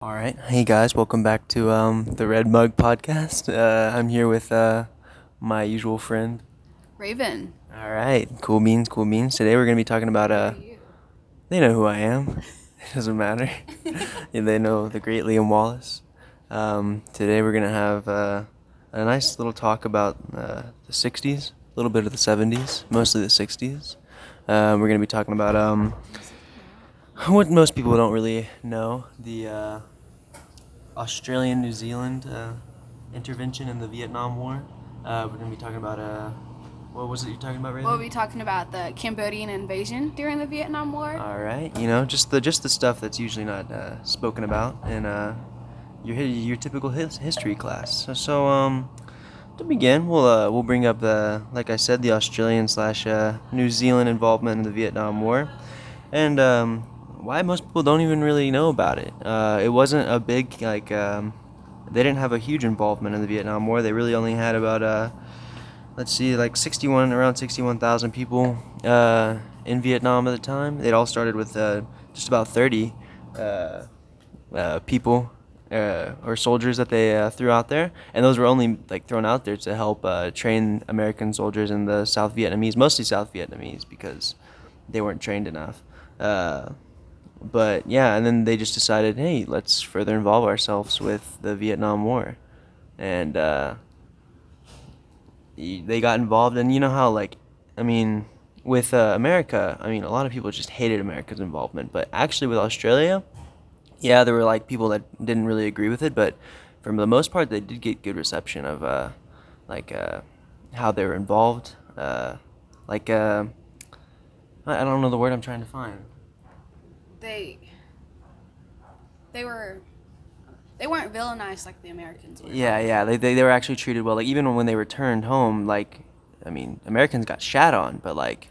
All right. Hey guys, welcome back to the Red Mug podcast. I'm here with my usual friend. Raven. All right. Cool beans, cool beans. Today we're going to be talking about they know who I am. It doesn't matter. Yeah, they know the great Liam Wallace. Today we're going to have a nice little talk about the 60s, a little bit of the 70s, mostly the 60s. We're going to be talking about what most people don't really know, the Australian New Zealand intervention in the Vietnam War. We're going to be talking about what was it you're talking about, Raven? We'll be talking about the Cambodian invasion during the Vietnam War. All right, just the stuff that's usually not spoken about in your typical history class. So, to begin, we'll bring up like I said, the Australian slash New Zealand involvement in the Vietnam War, and why most people don't even really know about it. It wasn't a big they didn't have a huge involvement in the Vietnam War. They really only had about let's see, like around 61,000 people in Vietnam at the time. They'd all started with just about 30 uh, people or soldiers that they threw out there, and those were only like thrown out there to help train American soldiers in the South Vietnamese, mostly South Vietnamese, because they weren't trained enough. But yeah, and then they just decided, hey, let's further involve ourselves with the Vietnam War, and they got involved. And you know how, like, I mean, with America, I mean, a lot of people just hated America's involvement, but actually with Australia, yeah, there were like people that didn't really agree with it, but for the most part, they did get good reception of like how they were involved. Like I don't know the word I'm trying to find. They they were they weren't villainized like the Americans were. Yeah, they were actually treated well. Like even when they returned home, like I mean, Americans got shat on, but like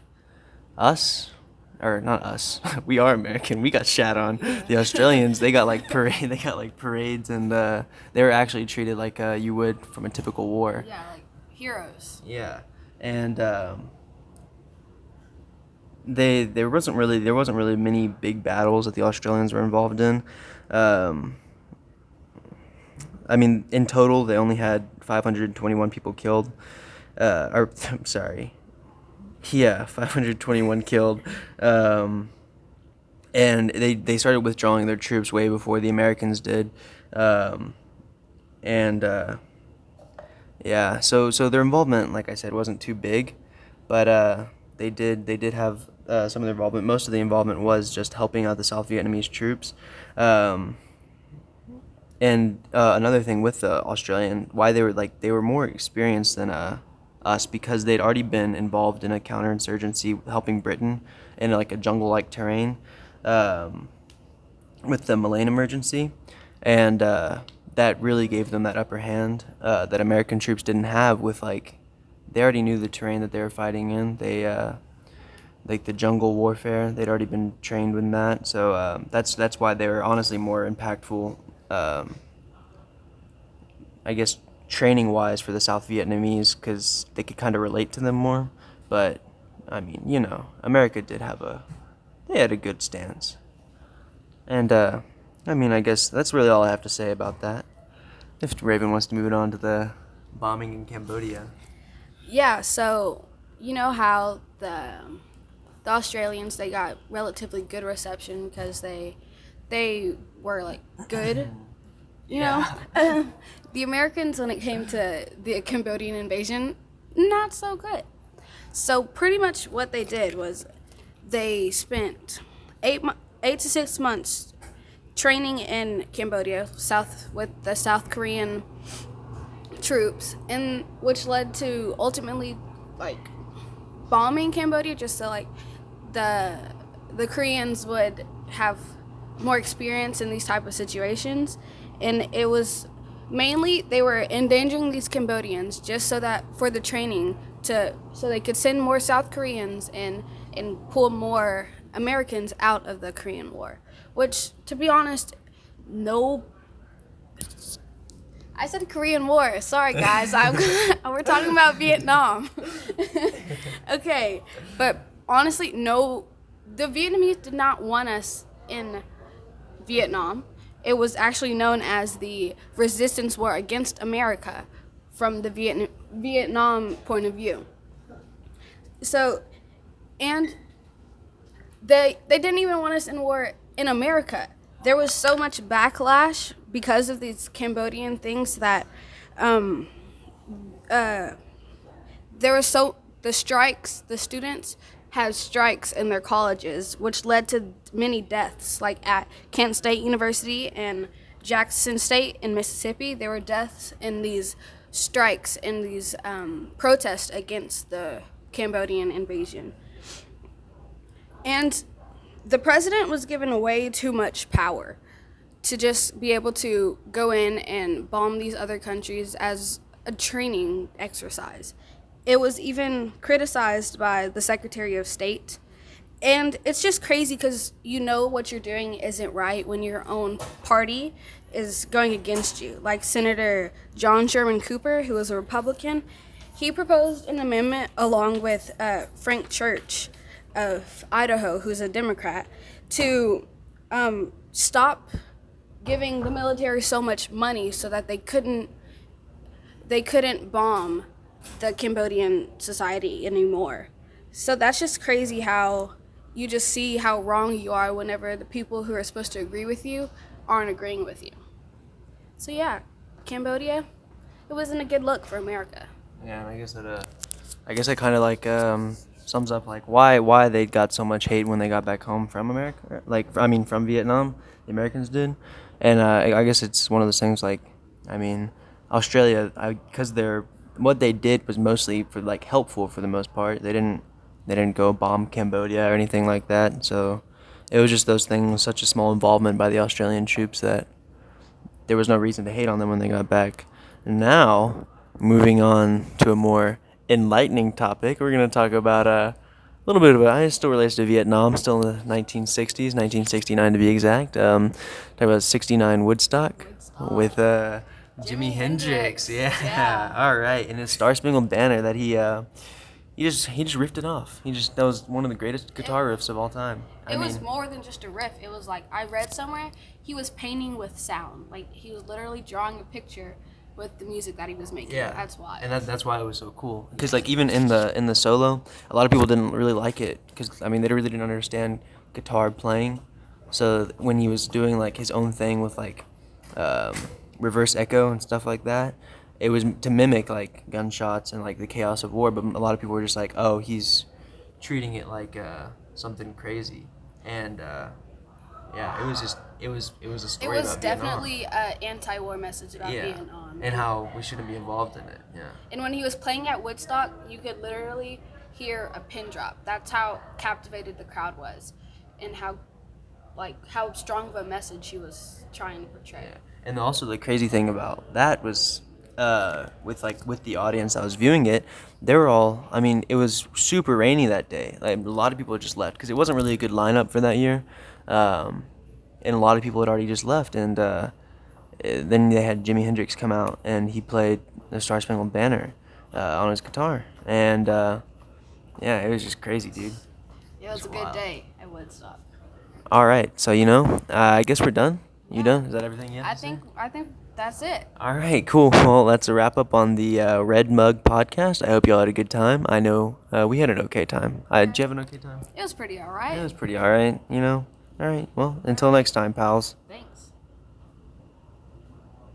us, or not us, we are American. We got shat on. The Australians, they got like they got like parades, and they were actually treated like you would from a typical war. Yeah, like heroes. Yeah, and there wasn't really many big battles that the Australians were involved in. Um, I mean, in total, they only had 521 people killed. Or I'm sorry, yeah, 521 killed. Um, and they started withdrawing their troops way before the Americans did. Um, and yeah, so their involvement, like I said, wasn't too big, but they did have some of their involvement. Most of the involvement was just helping out the South Vietnamese troops. Um, and another thing with the Australian, why they were more experienced than us, because they'd already been involved in a counterinsurgency helping Britain in like a jungle-like terrain um, with the Malayan emergency, and that really gave them that upper hand that American troops didn't have. With like, they already knew the terrain that they were fighting in. They like the jungle warfare. They'd already been trained in that, so that's why they were honestly more impactful. Um, I guess training wise for the South Vietnamese, because they could kind of relate to them more. But I mean, America they had a good stance, and I mean, I guess that's really all I have to say about that. If Raven wants to move it on to the bombing in Cambodia. Yeah, so you know how the Australians, they got relatively good reception because they were like good. You know, the Americans, when it came to the Cambodian invasion, not so good. So pretty much what they did was they spent 8 to 6 months training in Cambodia, with the South Korean troops, and which led to ultimately like bombing Cambodia, just so like the the Koreans would have more experience in these type of situations. And it was mainly they were endangering these Cambodians just so that for the training, to so they could send more South Koreans and pull more Americans out of the Korean War, which, to be honest, no. I said Korean War. Sorry, guys. We're talking about Vietnam. Okay, but honestly, no. The Vietnamese did not want us in Vietnam. it was actually known as the Resistance War Against America from the Vietnam point of view. So, and they didn't even want us in war in America. There was so much backlash because of these Cambodian things that there was the strikes, the students had strikes in their colleges, which led to many deaths. Like at Kent State University and Jackson State in Mississippi, there were deaths in these strikes, in these protests against the Cambodian invasion. And the president was given way too much power to just be able to go in and bomb these other countries as a training exercise. It was even criticized by the Secretary of State. And it's just crazy because you know what you're doing isn't right when your own party is going against you. Like Senator John Sherman Cooper, who was a Republican, he proposed an amendment along with Frank Church of Idaho, who's a Democrat, to stop giving the military so much money so that they couldn't bomb the Cambodian society anymore. So that's just crazy how you just see how wrong you are whenever the people who are supposed to agree with you aren't agreeing with you. So yeah, Cambodia, it wasn't a good look for America. Yeah, and I guess that kind of like sums up like why they got so much hate when they got back home from America, like I mean from Vietnam, the Americans did, and I guess it's one of those things like, I mean, Australia, because what they did was mostly for like helpful for the most part. They didn't go bomb Cambodia or anything like that. So it was just those things, such a small involvement by the Australian troops that there was no reason to hate on them when they got back. And now, moving on to a more enlightening topic, we're going to talk about a little bit of it still relates to Vietnam, still in the 1960s, 1969 to be exact. Talk about 69 Woodstock with Jimi Hendrix. Yeah. All right. And his Star Spangled Banner that he just riffed it off. That was one of the greatest guitar riffs of all time. It was more than just a riff. It was like, I read somewhere he was painting with sound. Like he was literally drawing a picture with the music that he was making. Yeah. That's why. And that's why it was so cool. Because like even in the solo, a lot of people didn't really like it because I mean they really didn't understand guitar playing. So when he was doing like his own thing with like reverse echo and stuff like that, it was to mimic like gunshots and like the chaos of war. But a lot of people were just like, oh, he's treating it like something crazy. And yeah, it was a story It was about definitely an anti-war message about Vietnam. Vietnam. And how we shouldn't be involved in it. Yeah. And when he was playing at Woodstock, you could literally hear a pin drop. That's how captivated the crowd was, and how strong of a message he was trying to portray. Yeah. And also the crazy thing about that was with the audience that was viewing it, they were all, I mean, it was super rainy that day. Like a lot of people had just left because it wasn't really a good lineup for that year. And a lot of people had already just left, and then they had Jimi Hendrix come out, and he played the Star Spangled Banner on his guitar, and yeah, it was just crazy, dude. It was a good day at Woodstock. All right, so I guess we're done. You done? Is that everything? Yeah. I think that's it. All right, cool. Well, that's a wrap up on the Red Mug podcast. I hope y'all had a good time. I know we had an okay time. Did you have an okay time? It was pretty alright. It was pretty alright. All right. Well, until next time, pals. Thanks.